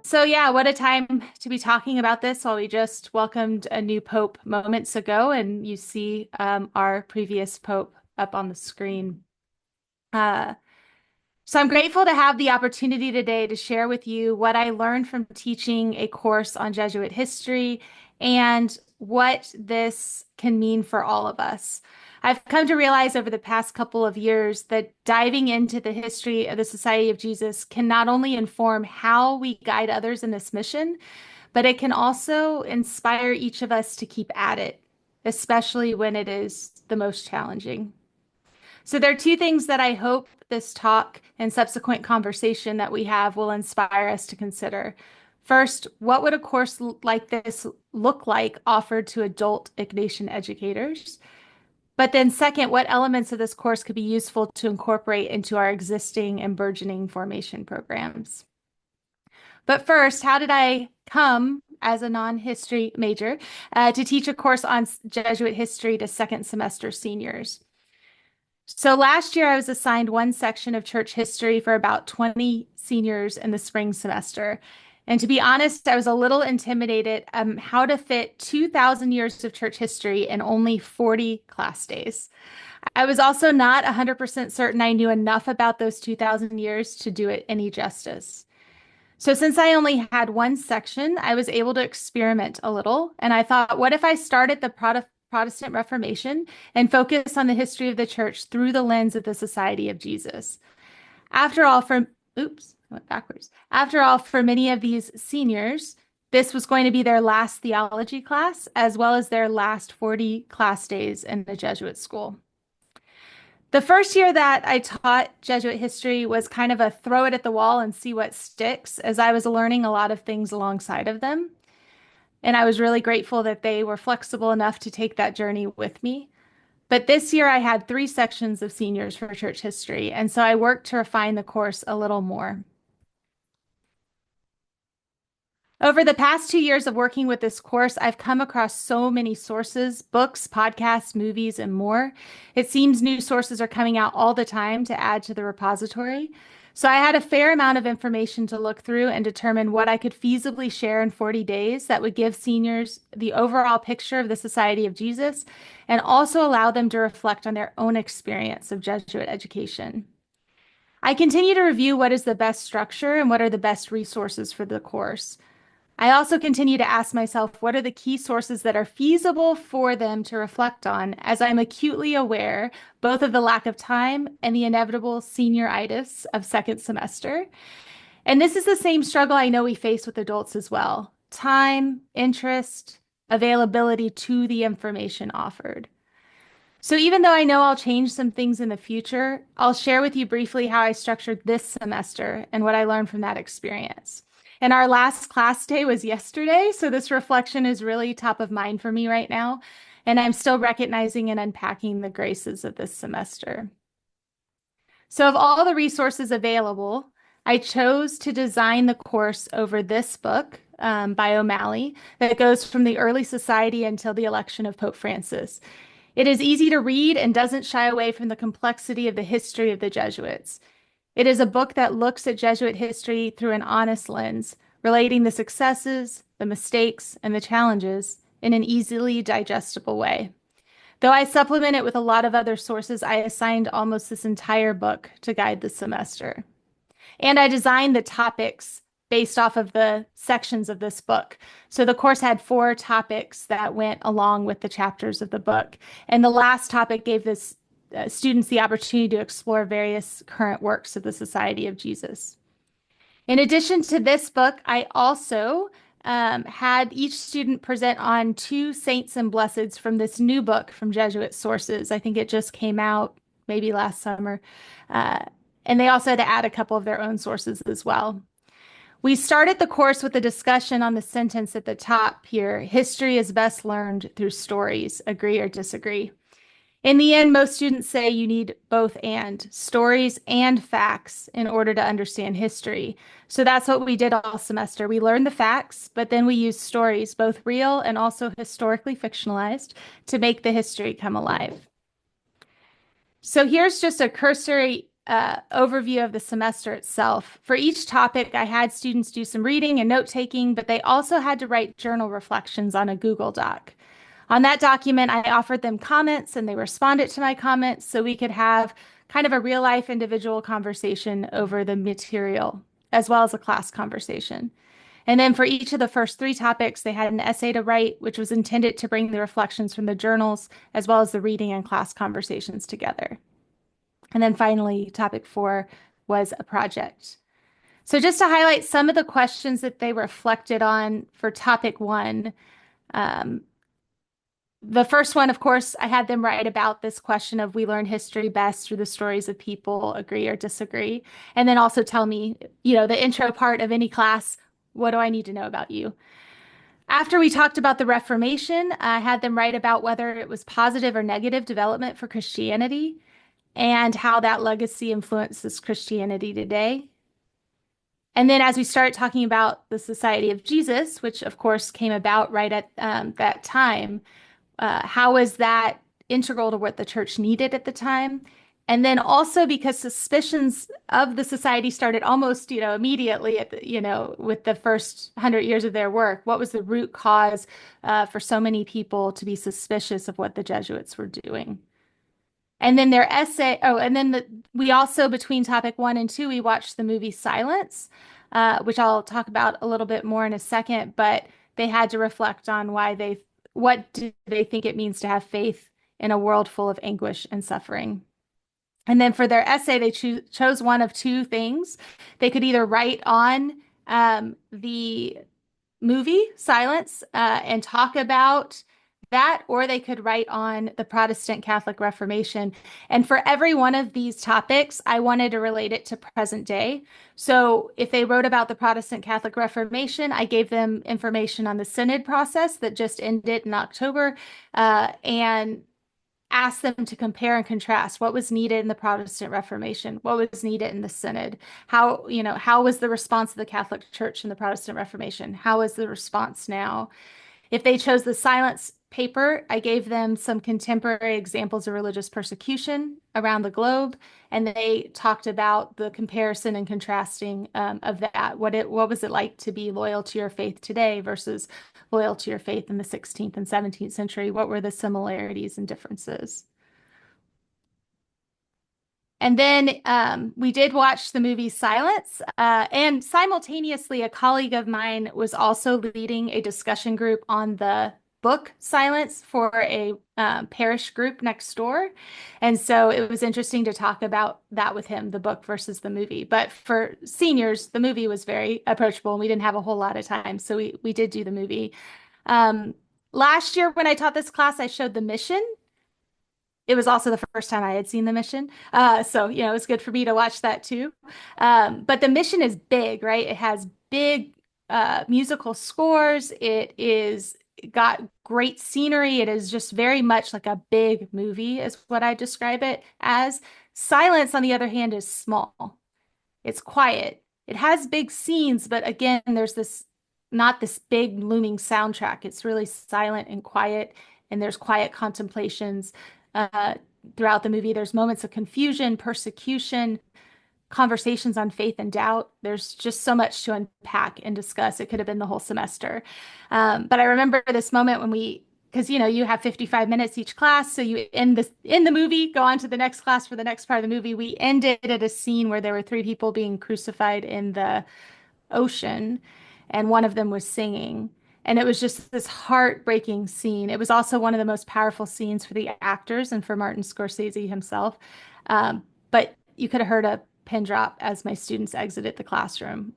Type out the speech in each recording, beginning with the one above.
So yeah, what a time to be talking about this while we just welcomed a new pope moments ago, and you see our previous pope up on the screen. Uh, so I'm grateful to have the opportunity today to share with you what I learned from teaching a course on Jesuit history and what this can mean for all of us. I've come to realize over the past couple of years that diving into the history of the Society of Jesus can not only inform how we guide others in this mission, but it can also inspire each of us to keep at it, especially when it is the most challenging. So there are two things that I hope this talk and subsequent conversation that we have will inspire us to consider. First, what would a course like this look like offered to adult Ignatian educators? But then second, what elements of this course could be useful to incorporate into our existing and burgeoning formation programs? But first, how did I come as a non-history major to teach a course on Jesuit history to second semester seniors? So last year, I was assigned one section of church history for about 20 seniors in the spring semester. And to be honest, I was a little intimidated how to fit 2,000 years of church history in only 40 class days. I was also not 100% certain I knew enough about those 2,000 years to do it any justice. So since I only had one section, I was able to experiment a little. And I thought, what if I started the Protestant Reformation and focus on the history of the church through the lens of the Society of Jesus? After all, I went backwards. After all, for many of these seniors, this was going to be their last theology class, as well as their last 40 class days in the Jesuit school. The first year that I taught Jesuit history was kind of a throw it at the wall and see what sticks, as I was learning a lot of things alongside of them. And I was really grateful that they were flexible enough to take that journey with me. But this year I had three sections of seniors for church history, and so I worked to refine the course a little more. Over the past 2 years of working with this course, I've come across so many sources, books, podcasts, movies, and more. It seems new sources are coming out all the time to add to the repository. So I had a fair amount of information to look through and determine what I could feasibly share in 40 days that would give seniors the overall picture of the Society of Jesus and also allow them to reflect on their own experience of Jesuit education. I continue to review what is the best structure and what are the best resources for the course. I also continue to ask myself, what are the key sources that are feasible for them to reflect on, as I'm acutely aware both of the lack of time and the inevitable senioritis of second semester. And this is the same struggle I know we face with adults as well: time, interest, availability to the information offered. So even though I know I'll change some things in the future, I'll share with you briefly how I structured this semester and what I learned from that experience. And our last class day was yesterday, so this reflection is really top of mind for me right now, and I'm still recognizing and unpacking the graces of this semester. So of all the resources available, I chose to design the course over this book by O'Malley that goes from the early society until the election of Pope Francis. It is easy to read and doesn't shy away from the complexity of the history of the Jesuits. It is a book that looks at Jesuit history through an honest lens, relating the successes, the mistakes, and the challenges in an easily digestible way. Though I supplement it with a lot of other sources, I assigned almost this entire book to guide the semester. And I designed the topics based off of the sections of this book. So the course had 4 topics that went along with the chapters of the book. And the last topic gave this students the opportunity to explore various current works of the Society of Jesus. In addition to this book, I also had each student present on 2 saints and blesseds from this new book from Jesuit sources. I think it just came out maybe last summer. And they also had to add a couple of their own sources as well. We started the course with a discussion on the sentence at the top here: history is best learned through stories, agree or disagree. In the end, most students say you need both and stories and facts in order to understand history. So that's what we did all semester. We learned the facts, but then we used stories, both real and also historically fictionalized, to make the history come alive. So here's just a cursory overview of the semester itself. For each topic, I had students do some reading and note taking, but they also had to write journal reflections on a Google Doc. On that document, I offered them comments and they responded to my comments so we could have kind of a real life individual conversation over the material as well as a class conversation. And then for each of the first three topics, they had an essay to write, which was intended to bring the reflections from the journals as well as the reading and class conversations together. And then finally, topic 4 was a project. So just to highlight some of the questions that they reflected on for topic 1, um, the first one, of course, I had them write about this question of we learn history best through the stories of people, agree or disagree. And then also tell me, the intro part of any class, what do I need to know about you? After we talked about the Reformation, I had them write about whether it was positive or negative development for Christianity and how that legacy influences Christianity today. And then as we start talking about the Society of Jesus, which of course came about right at that time, how was that integral to what the church needed at the time? And then also because suspicions of the society started almost, immediately at with the first 100 years of their work. What was the root cause for so many people to be suspicious of what the Jesuits were doing? And then their essay, and then we also, between topic 1 and 2, we watched the movie Silence, which I'll talk about a little bit more in a second, but they had to reflect on what do they think it means to have faith in a world full of anguish and suffering. And then for their essay, they chose one of two things. They could either write on the movie Silence and talk about that, or they could write on the Protestant Catholic Reformation. And for every one of these topics, I wanted to relate it to present day. So if they wrote about the Protestant Catholic Reformation, I gave them information on the synod process that just ended in October, and asked them to compare and contrast what was needed in the Protestant Reformation, what was needed in the Synod, how was the response of the Catholic Church in the Protestant Reformation, how is the response now? If they chose the Silence paper, I gave them some contemporary examples of religious persecution around the globe, and they talked about the comparison and contrasting of that. What was it like to be loyal to your faith today versus loyal to your faith in the 16th and 17th century? What were the similarities and differences? And then we did watch the movie Silence, and simultaneously, a colleague of mine was also leading a discussion group on the book Silence for a parish group next door. And so it was interesting to talk about that with him, the book versus the movie. But for seniors, the movie was very approachable and we didn't have a whole lot of time. So we did do the movie. Last year when I taught this class, I showed the mission. It was also the first time I had seen the mission. So, it was good for me to watch that too. But the mission is big, right? It has big musical scores. It got great scenery. It is just very much like a big movie, is what I describe it as. Silence, on the other hand, is small. It's quiet. It has big scenes, but again, there's not this big looming soundtrack. It's really silent and quiet, and there's quiet contemplations throughout the movie. There's moments of confusion, persecution, conversations on faith and doubt. There's just so much to unpack and discuss. It could have been the whole semester. But I remember this moment when because you have 55 minutes each class, so you end the movie, go on to the next class for the next part of the movie. We ended at a scene where there were 3 people being crucified in the ocean, and one of them was singing. And it was just this heartbreaking scene. It was also one of the most powerful scenes for the actors and for Martin Scorsese himself. But you could have heard a pin drop as my students exited the classroom,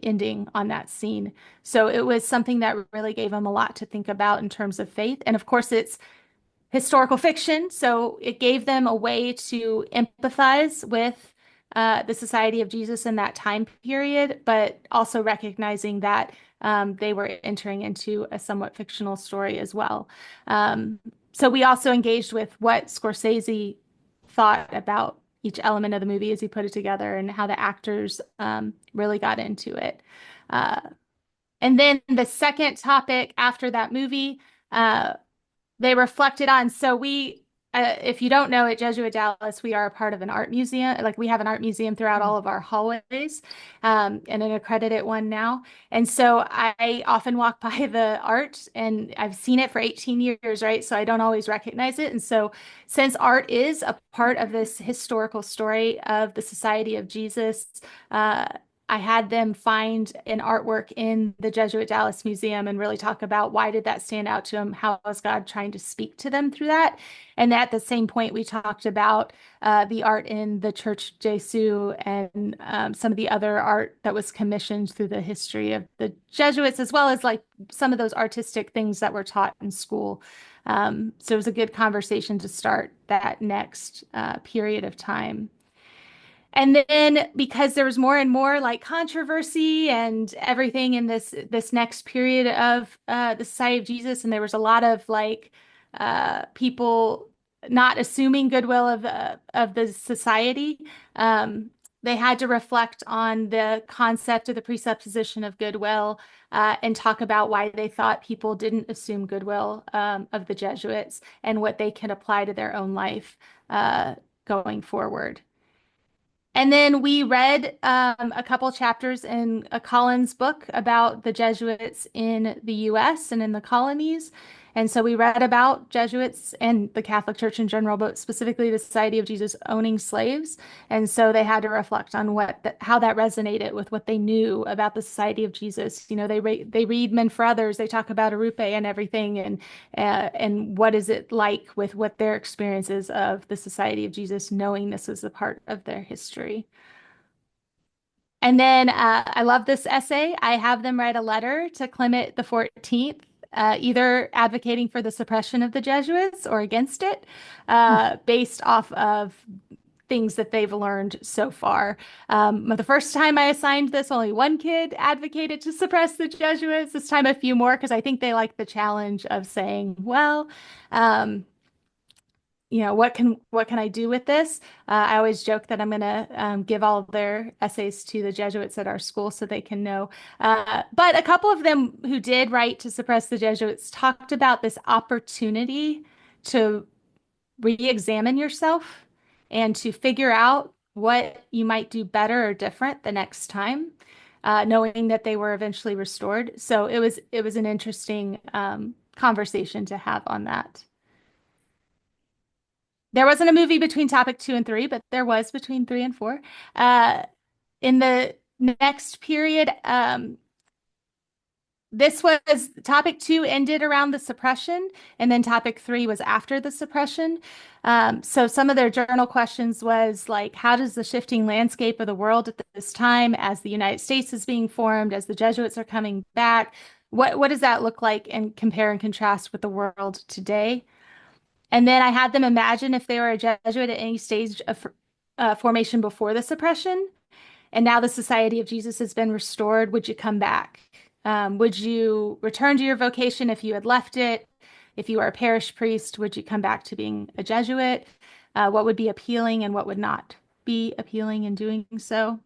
ending on that scene. So it was something that really gave them a lot to think about in terms of faith. And of course, it's historical fiction, so it gave them a way to empathize with the Society of Jesus in that time period, but also recognizing that they were entering into a somewhat fictional story as well. So we also engaged with what Scorsese thought about each element of the movie as he put it together and how the actors really got into it. And then the second topic after that movie, they reflected on. So we if you don't know, at Jesuit Dallas, we are a part of an art museum. Like we have an art museum throughout all of our hallways, and an accredited one now. And so I often walk by the art, and I've seen it for 18 years, right? So I don't always recognize it. And so, since art is a part of this historical story of the Society of Jesus, uh, I had them find an artwork in the Jesuit Dallas Museum and really talk about why did that stand out to them? How was God trying to speak to them through that? And at the same point, we talked about the art in the Church Jesuit and some of the other art that was commissioned through the history of the Jesuits, as well as like some of those artistic things that were taught in school. So it was a good conversation to start that next period of time. And then because there was more and more like controversy and everything in this next period of the Society of Jesus, and there was a lot of like people not assuming goodwill of the society. Um, they had to reflect on the concept of the presupposition of goodwill and talk about why they thought people didn't assume goodwill of the Jesuits and what they can apply to their own life going forward. And then we read a couple chapters in a Collins book about the Jesuits in the US and in the colonies. And so we read about Jesuits and the Catholic Church in general, but specifically the Society of Jesus owning slaves. And so they had to reflect on how that resonated with what they knew about the Society of Jesus. You know, they read Men for Others, they talk about Arupe and everything, and what is it like with what their experiences of the Society of Jesus, knowing this is a part of their history. And then I love this essay. I have them write a letter to Clement the 14th, either advocating for the suppression of the Jesuits or against it, based off of things that they've learned so far. The first time I assigned this, only one kid advocated to suppress the Jesuits. This time, a few more, because I think they like the challenge of saying, well, what can I do with this? I always joke that I'm going to give all their essays to the Jesuits at our school so they can know. But a couple of them who did write to suppress the Jesuits talked about this opportunity to re-examine yourself and to figure out what you might do better or different the next time, knowing that they were eventually restored. So it was an interesting conversation to have on that. There wasn't a movie between topic 2 and 3, but there was between 3 and 4. Uh, in the next period, this was topic 2 ended around the suppression, and then topic 3 was after the suppression. So some of their journal questions was like, how does the shifting landscape of the world at this time, as the United States is being formed, as the Jesuits are coming back, what does that look like and compare and contrast with the world today? And then I had them imagine if they were a Jesuit at any stage of formation before the suppression, and now the Society of Jesus has been restored, would you come back? Would you return to your vocation if you had left it? If you are a parish priest, would you come back to being a Jesuit? What would be appealing and what would not be appealing in doing so?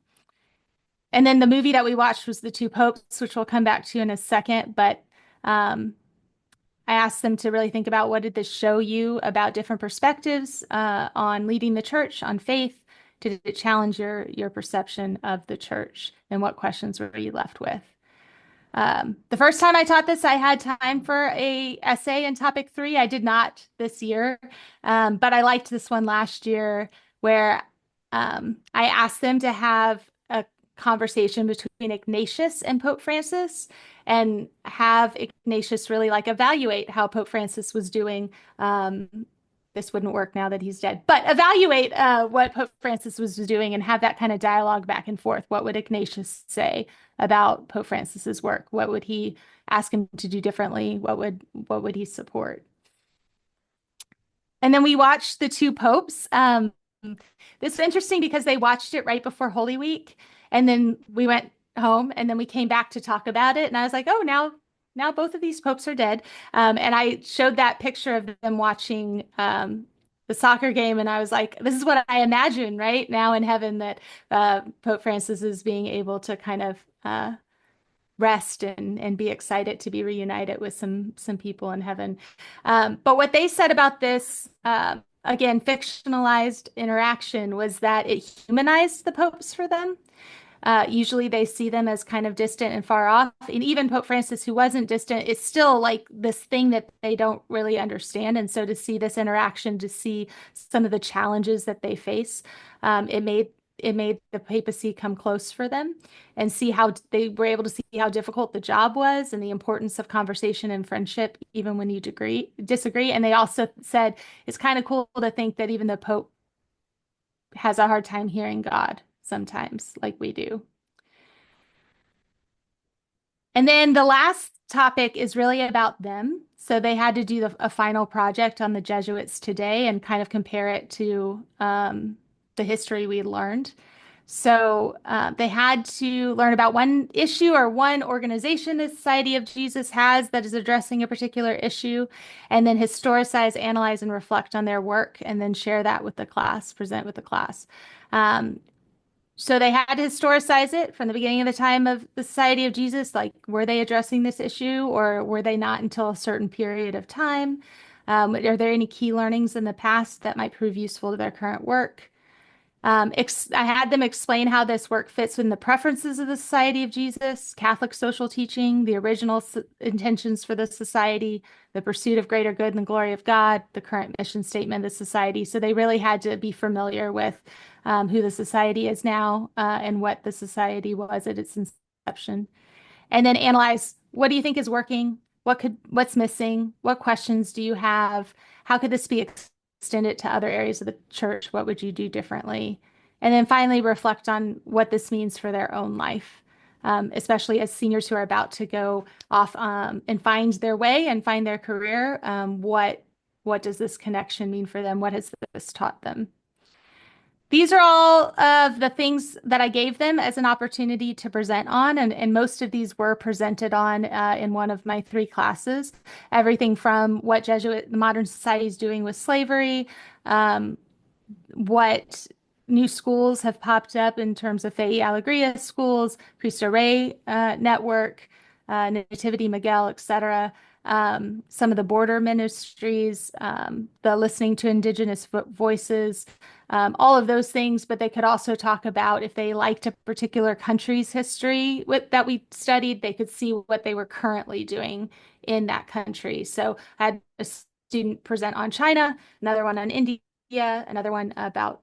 And then the movie that we watched was The Two Popes, which we'll come back to in a second. But I asked them to really think about what did this show you about different perspectives on leading the church, on faith? Did it challenge your perception of the church? And what questions were you left with? The first time I taught this, I had time for a essay in topic 3. I did not this year, but I liked this one last year where I asked them to have a conversation between Ignatius and Pope Francis and have Ignatius really like evaluate how Pope Francis was doing. This wouldn't work now that he's dead, but evaluate what Pope Francis was doing and have that kind of dialogue back and forth. What would Ignatius say about Pope Francis's work? What would he ask him to do differently? What would he support? And then we watched The Two Popes. This is interesting because they watched it right before Holy Week, and then we went home, and then we came back to talk about it. And I was like, oh, now both of these popes are dead. And I showed that picture of them watching the soccer game, and I was like, this is what I imagine right now in heaven, that Pope Francis is being able to kind of rest and be excited to be reunited with some people in heaven. But what they said about this again, fictionalized interaction was that it humanized the popes for them. Usually they see them as kind of distant and far off. And even Pope Francis, who wasn't distant, is still like this thing that they don't really understand. And so to see this interaction, to see some of the challenges that they face, it made the papacy come close for them and see how they were able to see how difficult the job was and the importance of conversation and friendship, even when you disagree. And they also said it's kind of cool to think that even the Pope has a hard time hearing God sometimes, like we do. And then the last topic is really about them. So they had to do a final project on the Jesuits today and kind of compare it to the history we learned. So they had to learn about one issue or one organization the Society of Jesus has that is addressing a particular issue, and then historicize, analyze, and reflect on their work, and then share that with the class, present with the class. Um, so they had to historicize it from the beginning of the time of the Society of Jesus. Like, were they addressing this issue or were they not until a certain period of time? Are there any key learnings in the past that might prove useful to their current work? I had them explain how this work fits in the preferences of the Society of Jesus, Catholic social teaching, the original intentions for the society, the pursuit of greater good and the glory of God, the current mission statement of the society. So they really had to be familiar with who the society is now and what the society was at its inception, and then analyze what do you think is working, what's missing, what questions do you have, how could this be extended to other areas of the church, what would you do differently, and then finally reflect on what this means for their own life, especially as seniors who are about to go off and find their way and find their career. What does this connection mean for them? What has this taught them? These are all of the things that I gave them as an opportunity to present on, and most of these were presented on in one of my three classes. Everything from what the modern society is doing with slavery, um, what new schools have popped up in terms of Fei Alegria schools, Cristo Rey network, Nativity Miguel, etc. Some of the border ministries, the listening to indigenous voices, all of those things. But they could also talk about if they liked a particular country's history that we studied, they could see what they were currently doing in that country. So I had a student present on China, another one on India, another one about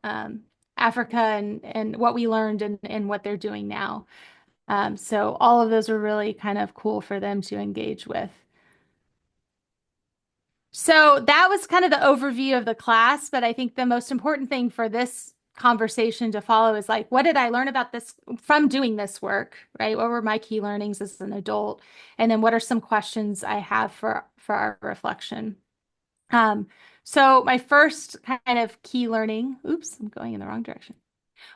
Africa and what we learned and what they're doing now. So all of those were really kind of cool for them to engage with. So that was kind of the overview of the class, but I think the most important thing for this conversation to follow is like, what did I learn about this from doing this work, right? What were my key learnings as an adult? And then what are some questions I have for our reflection? So my first kind of key learning, oops, I'm going in the wrong direction,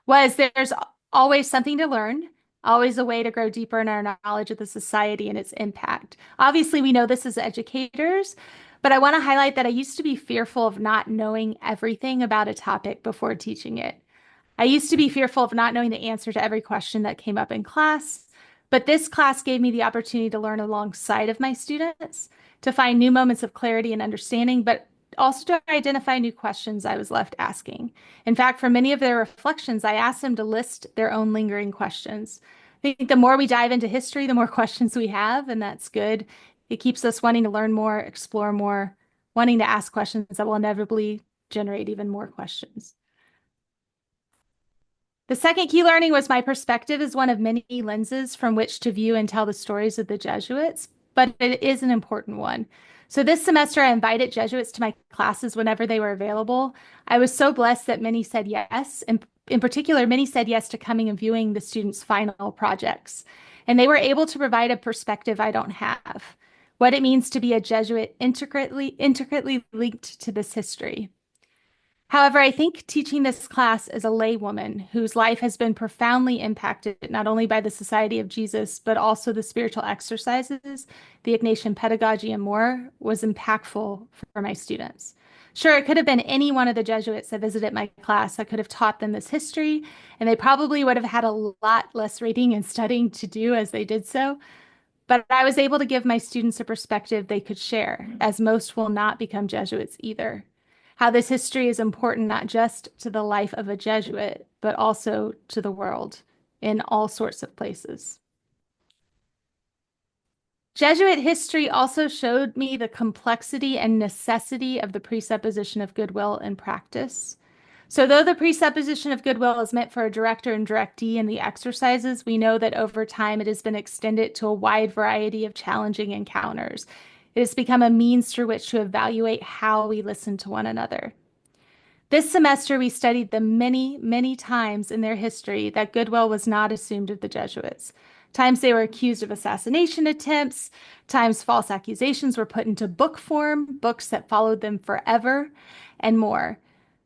was there's always something to learn, always a way to grow deeper in our knowledge of the society and its impact. Obviously, we know this as educators, but I want to highlight that I used to be fearful of not knowing everything about a topic before teaching it. I used to be fearful of not knowing the answer to every question that came up in class, but this class gave me the opportunity to learn alongside of my students, to find new moments of clarity and understanding, but also to identify new questions I was left asking. In fact, for many of their reflections, I asked them to list their own lingering questions. I think the more we dive into history, the more questions we have, and that's good. It keeps us wanting to learn more, explore more, wanting to ask questions that will inevitably generate even more questions. The second key learning was my perspective is one of many lenses from which to view and tell the stories of the Jesuits, but it is an important one. So this semester, I invited Jesuits to my classes whenever they were available. I was so blessed that many said yes. And in particular, many said yes to coming and viewing the students' final projects. And they were able to provide a perspective I don't have, what it means to be a Jesuit intricately linked to this history. However, I think teaching this class as a laywoman whose life has been profoundly impacted not only by the Society of Jesus, but also the spiritual exercises, the Ignatian pedagogy, and more was impactful for my students. Sure, it could have been any one of the Jesuits that visited my class. I could have taught them this history, and they probably would have had a lot less reading and studying to do as they did so. But I was able to give my students a perspective they could share, as most will not become Jesuits either. how this history is important not just to the life of a Jesuit, but also to the world in all sorts of places. Jesuit history also showed me the complexity and necessity of the presupposition of goodwill in practice. So, though the presupposition of goodwill is meant for a director and directee in the exercises, we know that over time it has been extended to a wide variety of challenging encounters. It has become a means through which to evaluate how we listen to one another. This semester, we studied the many, many times in their history that goodwill was not assumed of the Jesuits. Times they were accused of assassination attempts, times false accusations were put into book form, books that followed them forever, and more.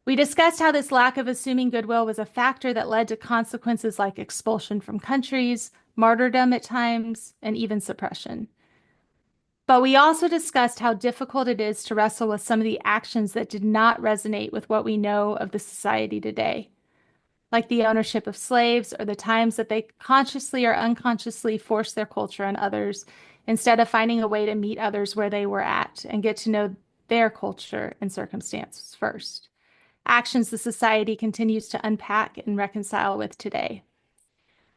We discussed how this lack of assuming goodwill was a factor that led to consequences like expulsion from countries, martyrdom at times, and even suppression. But we also discussed how difficult it is to wrestle with some of the actions that did not resonate with what we know of the society today, like the ownership of slaves or the times that they consciously or unconsciously forced their culture on others instead of finding a way to meet others where they were at and get to know their culture and circumstances first. Actions the society continues to unpack and reconcile with today.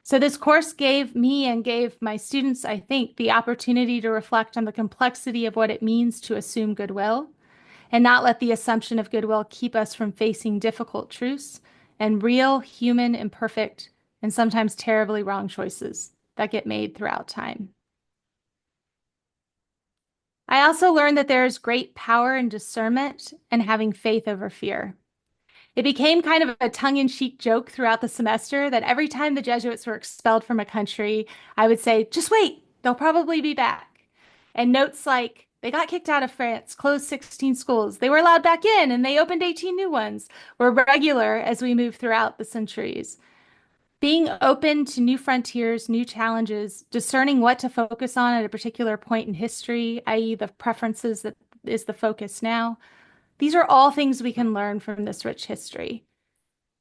So this course gave me and gave my students, I think, the opportunity to reflect on the complexity of what it means to assume goodwill and not let the assumption of goodwill keep us from facing difficult truths and real, human, imperfect, and sometimes terribly wrong choices that get made throughout time. I also learned that there is great power in discernment and having faith over fear. It became kind of a tongue-in-cheek joke throughout the semester that every time the Jesuits were expelled from a country, I would say, just wait, they'll probably be back. And notes like, they got kicked out of France, closed 16 schools, they were allowed back in, and they opened 18 new ones, were regular as we moved throughout the centuries. Being open to new frontiers, new challenges, discerning what to focus on at a particular point in history, i.e., the preferences that is the focus now, these are all things we can learn from this rich history.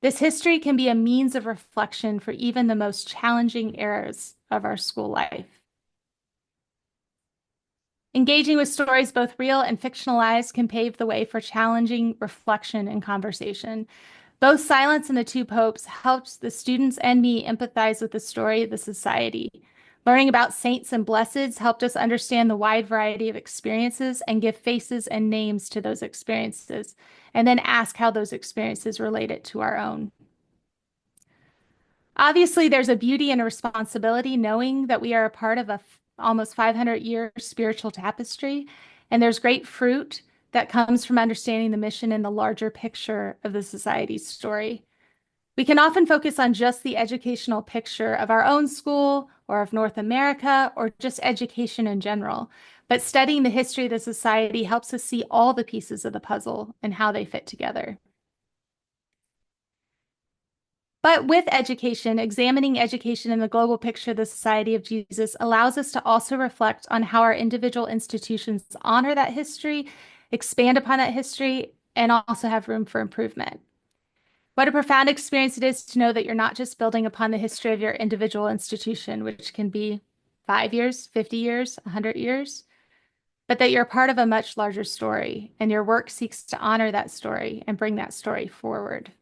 This history can be a means of reflection for even the most challenging eras of our school life. Engaging with stories, both real and fictionalized, can pave the way for challenging reflection and conversation. Both Silence and the Two Popes helped the students and me empathize with the story of the society. Learning about saints and blesseds helped us understand the wide variety of experiences and give faces and names to those experiences, and then ask how those experiences related to our own. Obviously, there's a beauty and a responsibility knowing that we are a part of a almost 500-year spiritual tapestry, and there's great fruit that comes from understanding the mission and the larger picture of the society's story. We can often focus on just the educational picture of our own school or of North America or just education in general, but studying the history of the society helps us see all the pieces of the puzzle and how they fit together. But with education, examining education in the global picture of the Society of Jesus allows us to also reflect on how our individual institutions honor that history, expand upon that history, and also have room for improvement. What a profound experience it is to know that you're not just building upon the history of your individual institution, which can be 5 years, 50 years, 100 years, but that you're part of a much larger story, and your work seeks to honor that story and bring that story forward.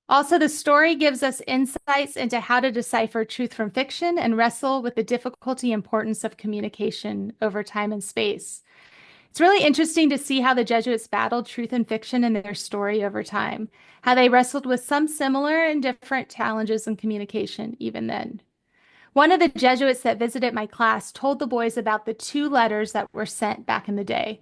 Also, the story gives us insights into how to decipher truth from fiction and wrestle with the difficulty and importance of communication over time and space. It's really interesting to see how the Jesuits battled truth and fiction in their story over time, how they wrestled with some similar and different challenges in communication even then. One of the Jesuits that visited my class told the boys about the 2 letters that were sent back in the day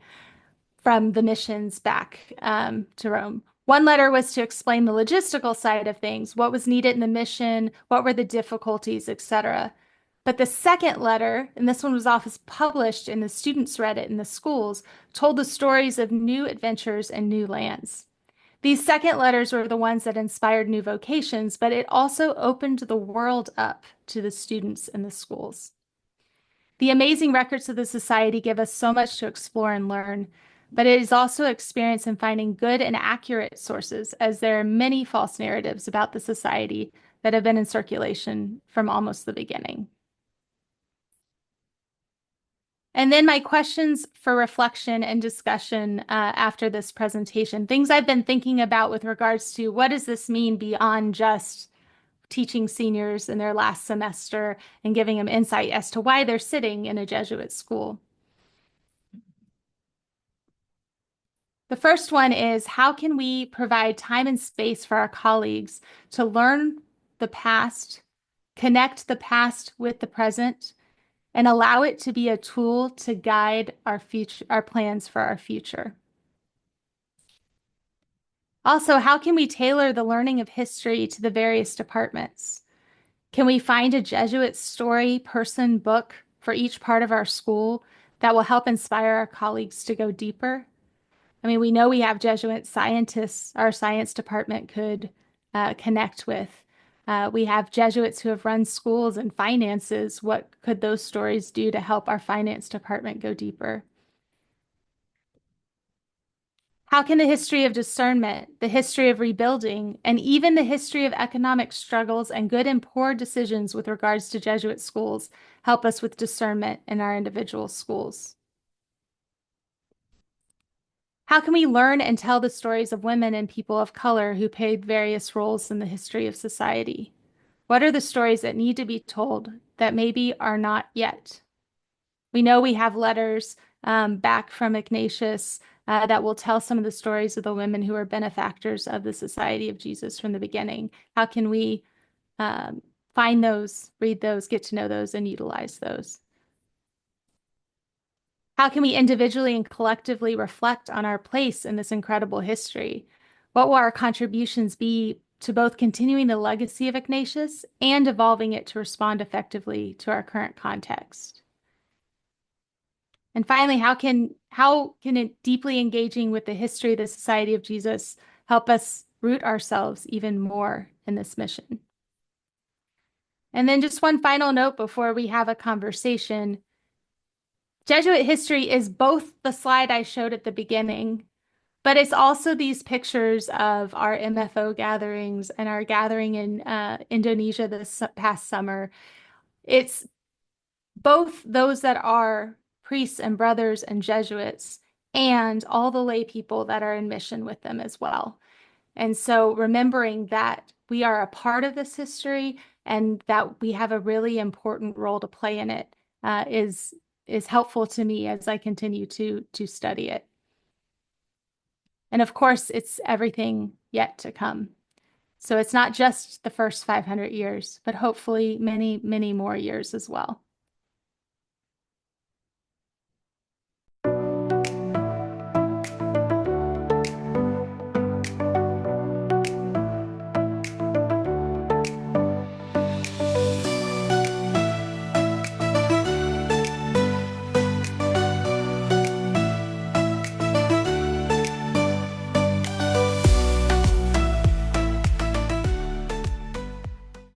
from the missions back to Rome. One letter was to explain the logistical side of things, what was needed in the mission, what were the difficulties, etc. But the second letter, and this one was often published and the students read it in the schools, told the stories of new adventures and new lands. These second letters were the ones that inspired new vocations, but it also opened the world up to the students in the schools. The amazing records of the society give us so much to explore and learn, but it is also experience in finding good and accurate sources, as there are many false narratives about the society that have been in circulation from almost the beginning. And then my questions for reflection and discussion after this presentation, things I've been thinking about with regards to what does this mean beyond just teaching seniors in their last semester and giving them insight as to why they're sitting in a Jesuit school. The first one is, how can we provide time and space for our colleagues to learn the past, connect the past with the present, and allow it to be a tool to guide our future, our plans for our future? Also, how can we tailor the learning of history to the various departments? Can we find a Jesuit story, person, book for each part of our school that will help inspire our colleagues to go deeper? I mean, we know we have Jesuit scientists our science department could connect with. We have Jesuits who have run schools and finances. What could those stories do to help our finance department go deeper? How can the history of discernment, the history of rebuilding, and even the history of economic struggles and good and poor decisions with regards to Jesuit schools help us with discernment in our individual schools? How can we learn and tell the stories of women and people of color who played various roles in the history of society? What are the stories that need to be told that maybe are not yet? We know we have letters back from Ignatius that will tell some of the stories of the women who are benefactors of the Society of Jesus from the beginning. How can we find those, read those, get to know those, and utilize those? How can we individually and collectively reflect on our place in this incredible history? What will our contributions be to both continuing the legacy of Ignatius and evolving it to respond effectively to our current context? And finally, how can it deeply engaging with the history of the Society of Jesus help us root ourselves even more in this mission? And then just one final note before we have a conversation. Jesuit history is both the slide I showed at the beginning, but it's also these pictures of our MFO gatherings and our gathering in Indonesia this past summer. It's both those that are priests and brothers and Jesuits and all the lay people that are in mission with them as well. And so remembering that we are a part of this history and that we have a really important role to play in it is helpful to me as I continue to study it. And of course, it's everything yet to come. So it's not just the first 500 years, but hopefully many, many more years as well.